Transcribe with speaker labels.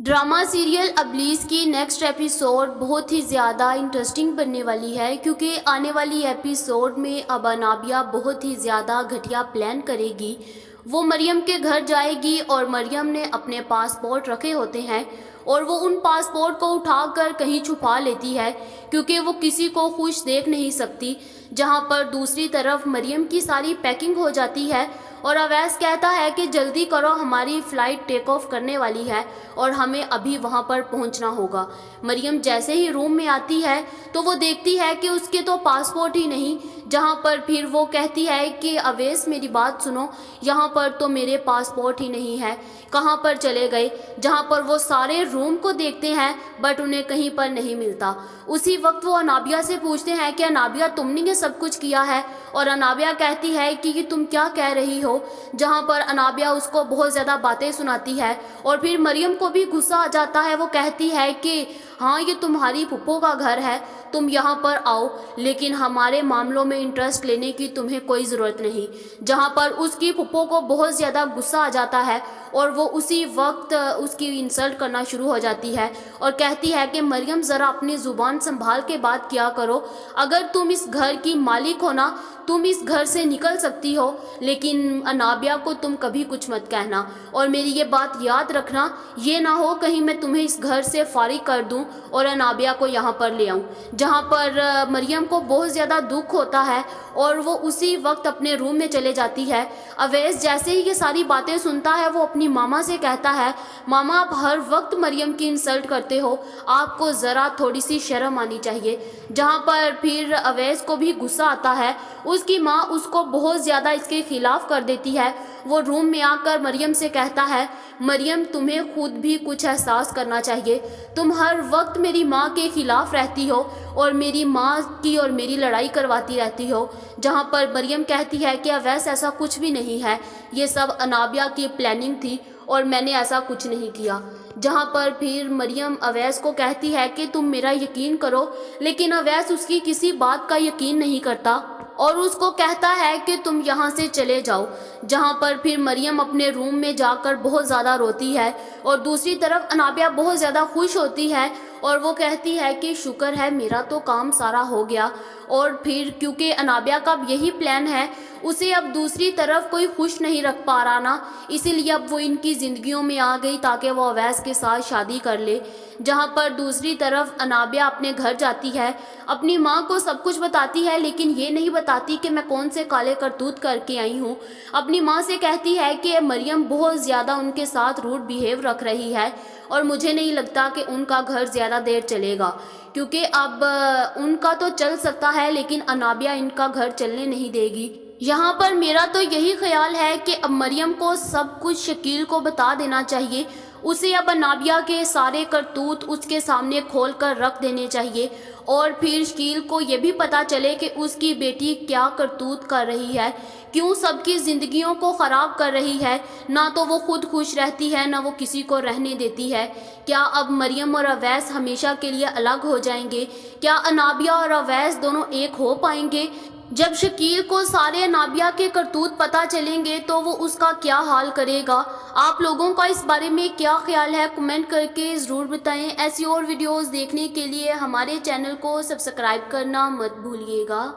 Speaker 1: Drama serial अबलीस की next episode बहुत ही ज़्यादा इंटरेस्टिंग बनने वाली है, क्योंकि आने वाली एपिसोड में अब अनाबिया बहुत ही ज़्यादा घटिया प्लान करेगी। वो मरियम के घर जाएगी और मरियम ने अपने पासपोर्ट रखे होते हैं और वो उन पासपोर्ट को उठाकर कहीं छुपा लेती है, क्योंकि वो किसी को खुश देख नहीं सकती। जहाँ पर दूसरी तरफ मरियम की सारी पैकिंग हो जाती है और अवैस कहता है कि जल्दी करो, हमारी फ़्लाइट टेक ऑफ करने वाली है और हमें अभी वहाँ पर पहुँचना होगा। मरियम जैसे ही रूम में आती है तो वो देखती है कि उसके तो पासपोर्ट ही नहीं। जहाँ पर फिर वो कहती है कि अवैस मेरी बात सुनो, यहाँ पर तो मेरे पासपोर्ट ही नहीं है, कहाँ पर चले गए। जहाँ पर वो सारे रूम को देखते हैं बट उन्हें कहीं पर नहीं मिलता। उसी वक्त वो अनाबिया से पूछते हैं कि अनाबिया तुमने ये सब कुछ किया है, और अनाबिया कहती है कि ये तुम क्या कह रही हो। जहाँ पर अनाबिया उसको बहुत ज़्यादा बातें सुनाती है और फिर मरियम को भी गुस्सा आ जाता है। वो कहती है कि हाँ, ये तुम्हारी फुप्पो का घर है, तुम यहाँ पर आओ, लेकिन हमारे मामलों में इंटरेस्ट लेने की तुम्हें कोई ज़रूरत नहीं। जहाँ पर उसकी फुप्पो को बहुत ज़्यादा गुस्सा आ जाता है और वो उसी वक्त उसकी इंसल्ट करना शुरू हो जाती है और कहती है कि मरियम ज़रा अपनी ज़ुबान संभाल के बात किया करो। अगर तुम इस घर की मालिक हो ना, तुम इस घर से निकल सकती हो, लेकिन अनाबिया को तुम कभी कुछ मत कहना। और मेरी ये बात याद रखना, ये ना हो कहीं मैं तुम्हें इस घर से फारिग कर दूं और अनाबिया को यहाँ पर ले आऊँ। जहाँ पर मरियम को बहुत ज़्यादा दुख होता है और वो उसी वक्त अपने रूम में चले जाती है। अवैस जैसे ही ये सारी बातें सुनता है वो अपनी मामा से कहता है, मामा आप हर वक्त मरियम की इंसल्ट करते हो, आपको ज़रा थोड़ी सी शर्म आनी चाहिए। जहाँ पर फिर अवैस को भी गुस्सा आता है। उसकी माँ उसको बहुत ज़्यादा इसके खिलाफ़ कर देती है। वो रूम में आकर मरियम से कहता है, मरियम तुम्हें खुद भी कुछ एहसास करना चाहिए, तुम हर वक्त मेरी माँ के ख़िलाफ़ रहती हो और मेरी माँ की और मेरी लड़ाई करवाती रहती हो। जहाँ पर मरियम कहती है कि अवैस ऐसा कुछ भी नहीं है, ये सब अनाबिया की प्लानिंग थी और मैंने ऐसा कुछ नहीं किया। जहाँ पर फिर मरियम अवैस को कहती है कि तुम मेरा यकीन करो, लेकिन अवैस उसकी किसी बात का यकीन नहीं करता और उसको कहता है कि तुम यहाँ से चले जाओ। जहाँ पर फिर मरियम अपने रूम में जाकर बहुत ज़्यादा रोती है और दूसरी तरफ अनाबिया बहुत ज़्यादा खुश होती है और वो कहती है कि शुक्र है मेरा तो काम सारा हो गया। और फिर क्योंकि अनाबिया का अब यही प्लान है, उसे अब दूसरी तरफ कोई खुश नहीं रख पा रहा ना, इसीलिए अब वो इनकी ज़िंदगियों में आ गई ताकि वो अवैस के साथ शादी कर ले। जहाँ पर दूसरी तरफ अनाबिया अपने घर जाती है, अपनी माँ को सब कुछ बताती है, लेकिन ये नहीं बताती कि मैं कौन से काले करतूत करके आई हूँ। अपनी माँ से कहती है कि मरियम बहुत ज़्यादा उनके साथ रूड बिहेव रख रही है और मुझे नहीं लगता कि उनका घर ज़्यादा देर चलेगा, क्योंकि अब उनका तो चल सकता है लेकिन अनाबिया इनका घर चलने नहीं देगी। यहाँ पर मेरा तो यही ख्याल है कि अब मरियम को सब कुछ शकील को बता देना चाहिए। उसे अब अनाबिया के सारे करतूत उसके सामने खोल कर रख देने चाहिए और फिर शकील को ये भी पता चले कि उसकी बेटी क्या करतूत कर रही है, क्यों सबकी ज़िंदगियों को ख़राब कर रही है। ना तो वो खुद खुश रहती है, ना वो किसी को रहने देती है। क्या अब मरियम और अवैस हमेशा के लिए अलग हो जाएंगे? क्या अनाबिया और अवैस दोनों एक हो पाएंगे? जब शकील को सारे अनाबिया के करतूत पता चलेंगे तो वो उसका क्या हाल करेगा? आप लोगों का इस बारे में क्या ख्याल है, कमेंट करके ज़रूर बताएं। ऐसी और वीडियोस देखने के लिए हमारे चैनल को सब्सक्राइब करना मत भूलिएगा।